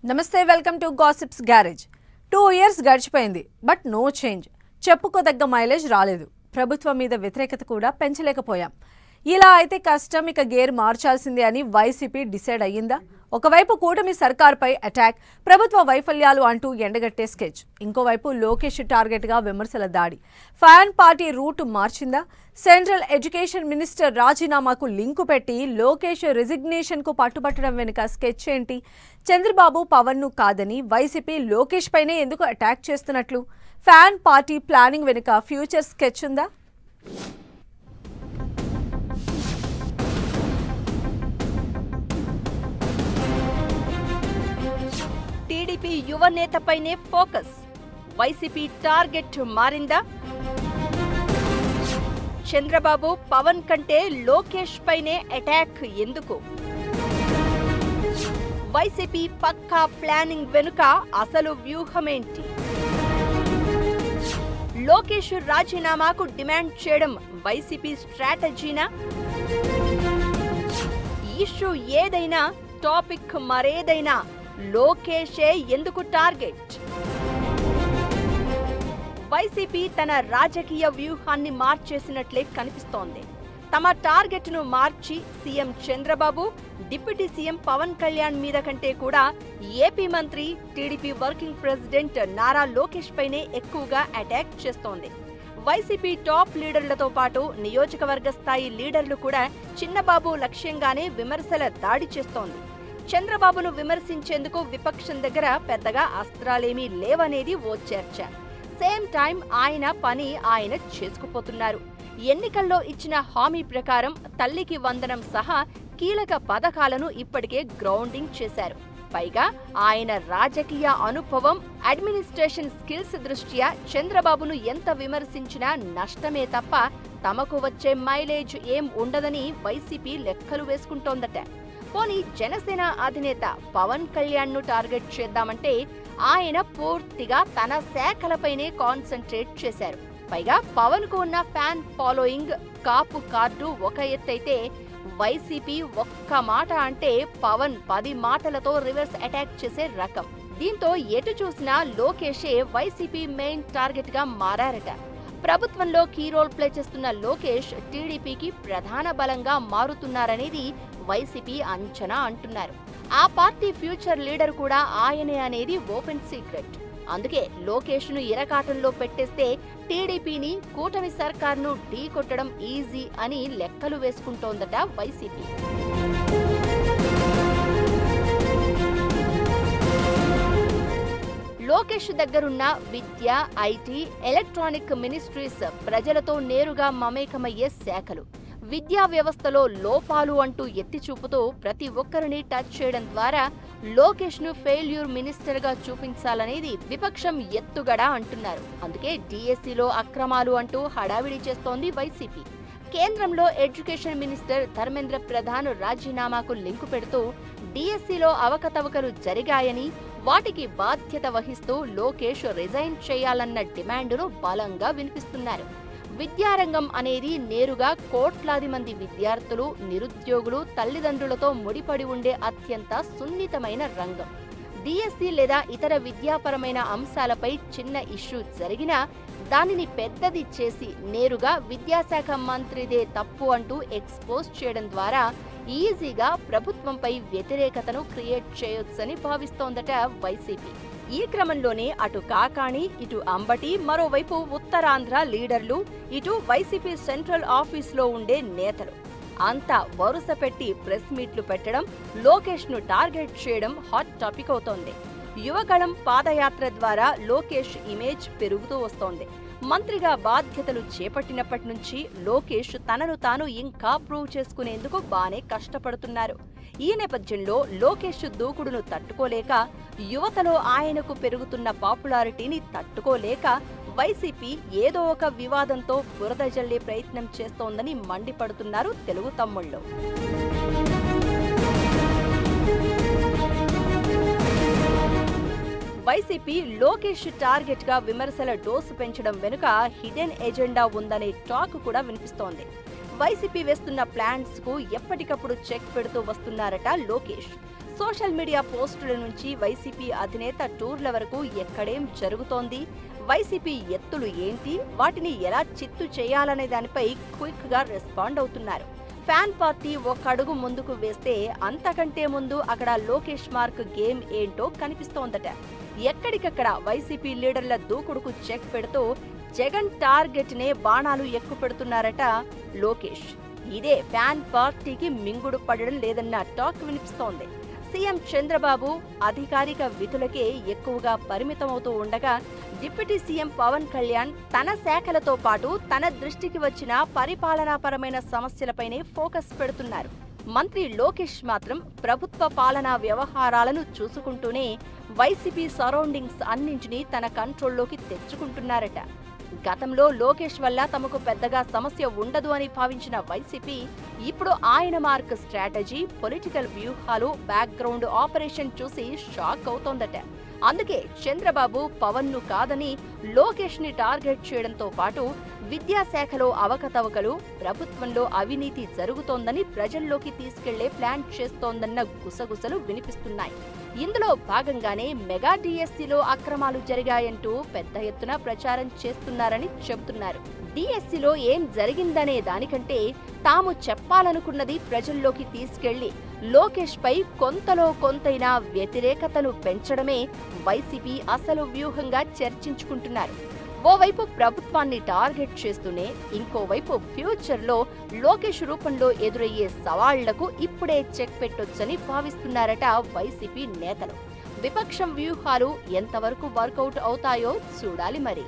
నమస్తే, welcome to gossips garage. 2 years గడిచిపోయింది, but no change. చెప్పుకోదగ్గ మైలేజ్ రాలేదు. ప్రభుత్వం మీద వ్యతిరేకత కూడా పెంచలేకపోయాం. ఇలా అయితే కష్టం, ఇక గేర్ మార్చాల్సిందే అని వైసీపీ డిసైడ్ అయ్యిందా? ఒకవైపు కూటమి సర్కార్పై అటాక్, ప్రభుత్వ వైఫల్యాలు అంటూ ఎండగట్టే స్కెచ్, ఇంకోవైపు లోకేష్ టార్గెట్గా విమర్శల దాడి. ఫ్యాన్ పార్టీ రూట్ మార్చిందా? సెంట్రల్ ఎడ్యుకేషన్ మినిస్టర్ రాజీనామాకు లింకు పెట్టి లోకేష్ రిజిగ్నేషన్కు పట్టుబట్టడం వెనుక స్కెచ్ ఏంటి? చంద్రబాబు పవన్ను కాదని వైసీపీ లోకేష్ పైనే ఎందుకు అటాక్ చేస్తున్నట్లు? ఫ్యాన్ పార్టీ ప్లానింగ్ వెనుక ఫ్యూచర్ స్కెచ్ ఉందా? టీడీపీ యువ నేతపైనే ఫోకస్, వైసీపీ టార్గెట్ మారిందా? చంద్రబాబు పవన్ కంటే లోకేష్ పైనే అటాక్ ఎందుకు? వైసీపీ పక్కా ప్లానింగ్ వెనుక అసలు వ్యూహమేంటి? లోకేష్ రాజీనామాకు డిమాండ్ చేయడం వైసీపీ స్ట్రాటజీనా? ఇష్యూ ఏదైనా, టాపిక్ మరేదైనా, లోకేషే ఎందుకు టార్గెట్? వైసీపీ తన రాజకీయ వ్యూహాన్ని మార్చేసినట్లే కనిపిస్తోంది. తమ టార్గెట్ ను మార్చి CM Chandrababu, deputy CM Pawan Kalyan మీద కంటే కూడా ఏపీ మంత్రి, TDP working president Nara Lokesh పైనే ఎక్కువగా అటాక్ చేస్తోంది. వైసీపీ టాప్ లీడర్లతో పాటు నియోజకవర్గ స్థాయి లీడర్లు కూడా చిన్నబాబు లక్ష్యంగానే విమర్శల దాడి చేస్తోంది. చంద్రబాబును విమర్శించేందుకు విపక్షం దగ్గర పెద్దగా అస్త్రాలేమీ లేవనేది ఓ చర్చ. సేమ్ టైం ఆయన పని ఆయన చేసుకుపోతున్నారు. ఎన్నికల్లో ఇచ్చిన హామీ ప్రకారం తల్లికి వందనం సహా కీలక పథకాలను ఇప్పటికే గ్రౌండింగ్ చేశారు. పైగా ఆయన రాజకీయ అనుభవం, అడ్మినిస్ట్రేషన్ స్కిల్స్ దృష్ట్యా చంద్రబాబును ఎంత విమర్శించినా నష్టమే తప్ప తమకు వచ్చే మైలేజ్ ఏం ఉండదని వైసీపీ లెక్కలు వేసుకుంటోందట. పోనీ జనసేన అధినేత పవన్ కళ్యాణ్ ను టార్గెట్ చేద్దామంటే ఆయన పూర్తిగా తన శాఖలపైనే కాన్సంట్రేట్ చేశారు. పైగా పవన్ కు ఉన్న ఫ్యాన్ ఫాలోయింగ్, కాపు కార్డు ఒక ఎత్తైతే వైసీపీ ఒక్క మాట అంటే పవన్ 10 మాటలతో రివర్స్ అటాక్ చేసే రకం. దీంతో ఎటు చూసినా లోకేషే వైసీపీ మెయిన్ టార్గెట్ గా మారారట. ప్రభుత్వంలో కీ రోల్ ప్లే చేస్తున్న లోకేష్ టీడీపీకి ప్రధాన బలంగా మారుతున్నారనేది వైసీపీ అంచనా అంటున్నారు. ఆ పార్టీ ఫ్యూచర్ లీడర్ కూడా ఆయనే అనేది ఓపెన్ సీక్రెట్. అందుకే లోకేష్ ను ఇరకాటంలో పెట్టేస్తే టీడీపీని, కూటమి సర్కార్ను ఢీ కొట్టడం ఈజీ అని లెక్కలు వేసుకుంటోందట వైసీపీ. లోకేష్ దగ్గరున్న విద్య, ఐటీ, ఎలక్ట్రానిక్ మినిస్ట్రీస్ ప్రజలతో నేరుగా మమేకమయ్యే శాఖలు. విద్యా వ్యవస్థలో లోపాలు అంటూ ఎత్తి చూపుతూ ప్రతి ఒక్కరిని టచ్ చేయడం ద్వారా లోకేష్ ను ఫెయిల్యూర్ మినిస్టర్ గా చూపించాలనేది విపక్షం ఎత్తుగడ అంటున్నారు. అందుకే డిఎస్సిలో అక్రమాలు అంటూ హడావిడి చేస్తోంది వైసీపీ. కేంద్రంలో ఎడ్యుకేషన్ మినిస్టర్ ధర్మేంద్ర ప్రధాన్ రాజీనామాకు లింకు పెడుతూ డిఎస్సిలో అవకతవకలు జరిగాయని, వాటికి బాధ్యత వహిస్తూ లోకేష్ రిజైన్ చేయాలన్న డిమాండును బలంగా వినిపిస్తున్నారు. విద్యారంగం అనేది నేరుగా కోట్లాది మంది విద్యార్థులు, నిరుద్యోగులు, తల్లిదండ్రులతో ముడిపడి ఉండే అత్యంత సున్నితమైన రంగం. డిఎస్సి లేదా ఇతర విద్యాపరమైన అంశాలపై చిన్న ఇష్యూ జరిగినా దానిని పెద్దది చేసి నేరుగా విద్యాశాఖ మంత్రిదే తప్పు అంటూ ఎక్స్పోజ్ చేయడం ద్వారా ఈజీగా ప్రభుత్వంపై వ్యతిరేకతను క్రియేట్ చేయొచ్చని భావిస్తోందట వైసీపీ. ఈ క్రమంలోనే అటు కాకాణి, ఇటు అంబటి, మరోవైపు ఉత్తరాంధ్ర లీడర్లు, ఇటు వైసీపీ సెంట్రల్ ఆఫీసులో ఉండే నేతలు అంతా వరుస పెట్టి ప్రెస్ మీట్లు పెట్టడం, లోకేష్ ను టార్గెట్ చేయడం హాట్ టాపిక్ అవుతోంది. యువగళం పాదయాత్ర ద్వారా లోకేష్ ఇమేజ్ పెరుగుతూ వస్తోంది. మంత్రిగా బాధ్యతలు చేపట్టినప్పటి నుంచి లోకేష్ తనను తాను ఇంకా ప్రూవ్ చేసుకునేందుకు బానే కష్టపడుతున్నారు. ఈ నేపథ్యంలో లోకేష్ దూకుడును తట్టుకోలేక, యువతలో ఆయనకు పెరుగుతున్న పాపులారిటీని తట్టుకోలేక వైసీపీ ఏదో ఒక వివాదంతో బురద జల్లే ప్రయత్నం చేస్తోందని మండిపడుతున్నారు తెలుగు తమ్ముళ్ళు. వైసీపీ లోకేష్ టార్గెట్ గా విమర్శల డోసు పెంచడం వెనుక హిడెన్ ఎజెండా ఉందనే టాక్ కూడా వినిపిస్తోంది. వైసీపీ వేస్తున్న ప్లాన్స్ కు ఎప్పటికప్పుడు చెక్ పెడుతూ వస్తున్నారట లోకేష్. సోషల్ మీడియా పోస్టుల నుంచి వైసీపీ అధినేత టూర్ల వరకు ఎక్కడేం జరుగుతోంది, వైసీపీ ఎత్తులు ఏంటి, వాటిని ఎలా చిత్తు చేయాలనే దానిపై క్విక్ గా రెస్పాండ్ అవుతున్నారు. ఫ్యాన్ పార్టీ ఒక అడుగు ముందుకు వేస్తే అంతకంటే ముందు అక్కడ లోకేష్ మార్క్ గేమ్ ఏంటో కనిపిస్తోందట. ఎక్కడికక్కడ వైసీపీ లీడర్ల దూకుడుకు చెక్ పెడుతూ జగన్ టార్గెట్ నే బాణాలు ఎక్కుపెడుతున్నారట లోకేష్. ఇదే ఫ్యాన్ పార్టీకి మింగుడు పడడం లేదన్న టాక్ వినిపిస్తోంది. సీఎం చంద్రబాబు అధికారిక విధులకే ఎక్కువగా పరిమితమవుతూ ఉండగా డిప్యూటీ సీఎం పవన్ కళ్యాణ్ తన శాఖలతో పాటు తన దృష్టికి వచ్చిన పరిపాలనాపరమైన సమస్యలపైనే ఫోకస్ పెడుతున్నారు. మంత్రి లోకేష్ మాత్రం ప్రభుత్వ పాలనా వ్యవహారాలను చూసుకుంటూనే వైసీపీ సరౌండింగ్స్ అన్నింటినీ తన కంట్రోల్లోకి తెచ్చుకుంటున్నారట. గతంలో లోకేష్ వల్ల తమకు పెద్దగా సమస్య ఉండదు అని భావించిన వైసీపీ ఇప్పుడు ఆయన మార్క్ స్ట్రాటజీ, పొలిటికల్ వ్యూహాలు, బ్యాక్గ్రౌండ్ ఆపరేషన్ చూసి షాక్ అవుతోందట. అందుకే చంద్రబాబు పవన్ ను కాదని లోకేష్ ని టార్గెట్ చేయడంతో పాటు విద్యాశాఖలో అవకతవకలు, ప్రభుత్వంలో అవినీతి జరుగుతోందని ప్రజల్లోకి తీసుకెళ్లే ప్లాన్ చేస్తోందన్న గుసగుసలు వినిపిస్తున్నాయి. ఇందులో భాగంగానే మెగా డిఎస్సీలో అక్రమాలు జరిగాయంటూ పెద్ద ఎత్తున ప్రచారం చేస్తున్నారని చెబుతున్నారు. డిఎస్సీలో ఏం జరిగిందనే దానికంటే తాము చెప్పాలనుకున్నది ప్రజల్లోకి తీసుకెళ్లి లోకేష్ పై కొంతలో కొంతైనా వ్యతిరేకతను పెంచడమే వైసీపీ అసలు వ్యూహంగా చర్చించుకుంటున్నారు. ఓవైపు ప్రభుత్వాన్ని టార్గెట్ చేస్తూనే ఇంకోవైపు ఫ్యూచర్లో లోకేష్ రూపంలో ఎదురయ్యే సవాళ్లకు ఇప్పుడే చెక్ పెట్టొచ్చని భావిస్తున్నారట వైసీపీ నేతలు. విపక్షం వ్యూహాలు ఎంతవరకు వర్కౌట్ అవుతాయో చూడాలి మరి.